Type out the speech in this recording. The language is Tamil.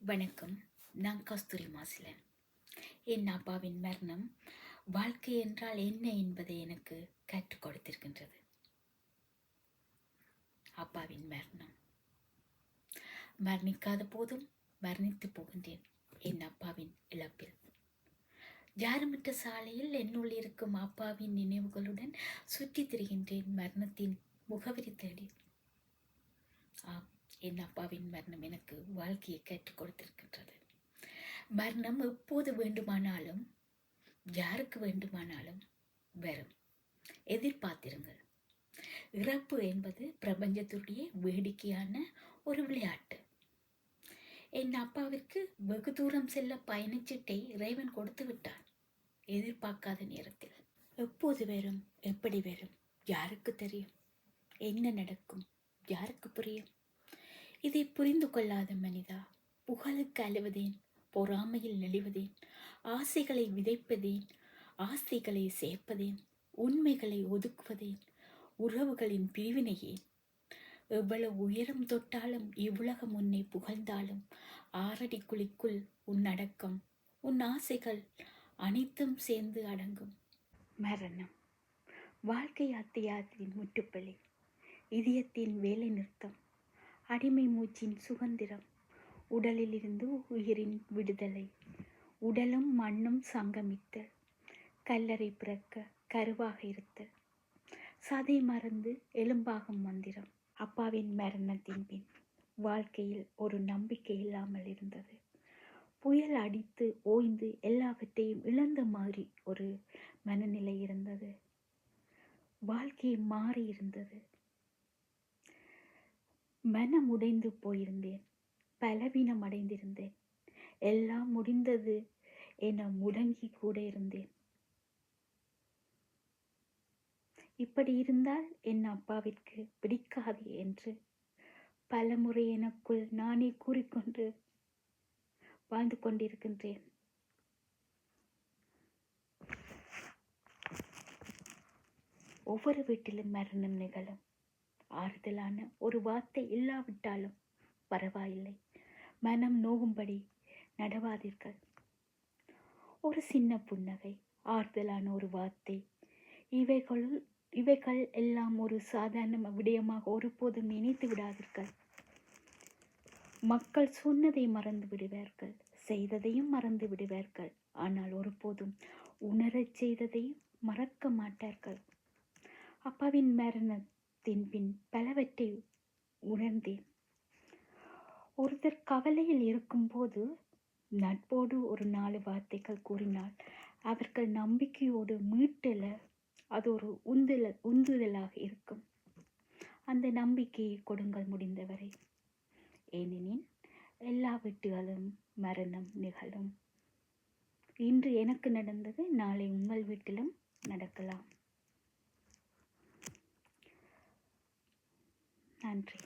வணக்கம். நான் கஸ்தூரி மாசிலன். என் அப்பாவின் மரணம் வாழ்க்கை என்றால் என்ன என்பதை எனக்கு கற்றுக் கொடுத்திருக்கின்றது. அப்பாவின் மரணம். மரணிக்காத போதும் மரணித்து போகின்றேன் என் அப்பாவின் இழப்பில். ஜாரமிட்ட சாலையில் என்னுள் இருக்கும் அப்பாவின் நினைவுகளுடன் சுற்றித் திரிகின்றேன் மரணத்தின் முகவரி தேடி. என் அப்பாவின் மரணம் எனக்கு வாழ்க்கையை கற்றுக் கொடுத்திருக்கின்றது. மரணம் எப்போது வேண்டுமானாலும் யாருக்கு வேண்டுமானாலும் வரும். எதிர்பார்த்திருங்கள். இறப்பு என்பது பிரபஞ்சத்துடைய வேடிக்கையான ஒரு விளையாட்டு. என் அப்பாவிற்கு வெகு தூரம் செல்ல பயணச்சீட்டை இறைவன் கொடுத்து விட்டான். எதிர்பார்க்காத நேரத்தில். எப்போது வரும், எப்படி வரும், யாருக்கு தெரியும்? என்ன நடக்கும், யாருக்கு புரியும்? இதை புரிந்து கொள்ளாத மனிதா, புகழுக்கு அழுவதேன், பொறாமையில் நெளிவதேன், ஆசைகளை விதைப்பதேன், ஆசைகளை சேர்ப்பதேன், உண்மைகளை ஒதுக்குவதேன், உறவுகளின் பிரிவினையேன். எவ்வளவு உயரம் தொட்டாலும் இவ்வுலகம் உன்னை புகழ்ந்தாலும் 6 அடி குழிக்குள் உன் அடக்கம், உன் ஆசைகள் அனைத்தும் சேர்ந்து அடங்கும். மரணம் வாழ்க்கை அத்தியாயத்தின் முற்றுப்புள்ளி, இதயத்தின் வேலை நிறுத்தம், அடிமை மூச்சின் சுதந்திரம், உடலில் இருந்து உயிரின் விடுதலை, உடலும் மண்ணும் சங்கமித்தல், கல்லறை பிறக்க கருவாக இருத்தல், சதை மறந்து எலும்பாகும் மந்திரம். அப்பாவின் மரணத்தின் பின் வாழ்க்கையில் ஒரு நம்பிக்கை இல்லாமல் இருந்தது. புயல் அடித்து ஓய்ந்து எல்லாவற்றையும் இழந்த மாதிரி ஒரு மனநிலை இருந்தது. வாழ்க்கை மாறி இருந்தது. மனம் உடைந்து போயிருந்தேன். பலவீனம் அடைந்திருந்தேன். எல்லாம் முடிந்தது என முடங்கி கூட இருந்தேன். இப்படி இருந்தால் என் அப்பாவிற்கு பிடிக்காது என்று பலமுறை எனக்குள் நானே கூறிக்கொண்டு வாழ்ந்து கொண்டிருக்கின்றேன். ஒவ்வொரு வீட்டிலும் மரணம் நிகழும். ஆறுதலான ஒரு வார்த்தை இல்லாவிட்டாலும் பரவாயில்லை, மனம் நோகும்படி நடவாதீர்கள். ஒரு சின்ன புன்னகை, ஆறுதலான ஒரு வார்த்தை, இவைகள் எல்லாம் ஒரு சாதாரண விடயமாக ஒருபோதும் நினைத்து விடாதீர்கள். மக்கள் சொன்னதை மறந்து விடுவார்கள், செய்ததையும் மறந்து விடுவார்கள். ஆனால் ஒருபோதும் உணரச் செய்ததையும் மறக்க மாட்டார்கள். அப்பாவின் மரணத்தின் பின் பலவற்றை உணர்ந்தேன். ஒருத்தர் கவலையில் இருக்கும்போது நட்போடு ஒரு 4 வார்த்தைகள் கூறினால் அவர்கள் நம்பிக்கையோடு மீட்டல அது ஒரு உந்துதலாக இருக்கும். அந்த நம்பிக்கையை கொடுங்கள் முடிந்தவரை. ஏனெனில் எல்லா வீட்டுகளும் மரணம் நிகழும். இன்று எனக்கு நடந்தது நாளை உங்கள் வீட்டிலும் நடக்கலாம். நன்றி.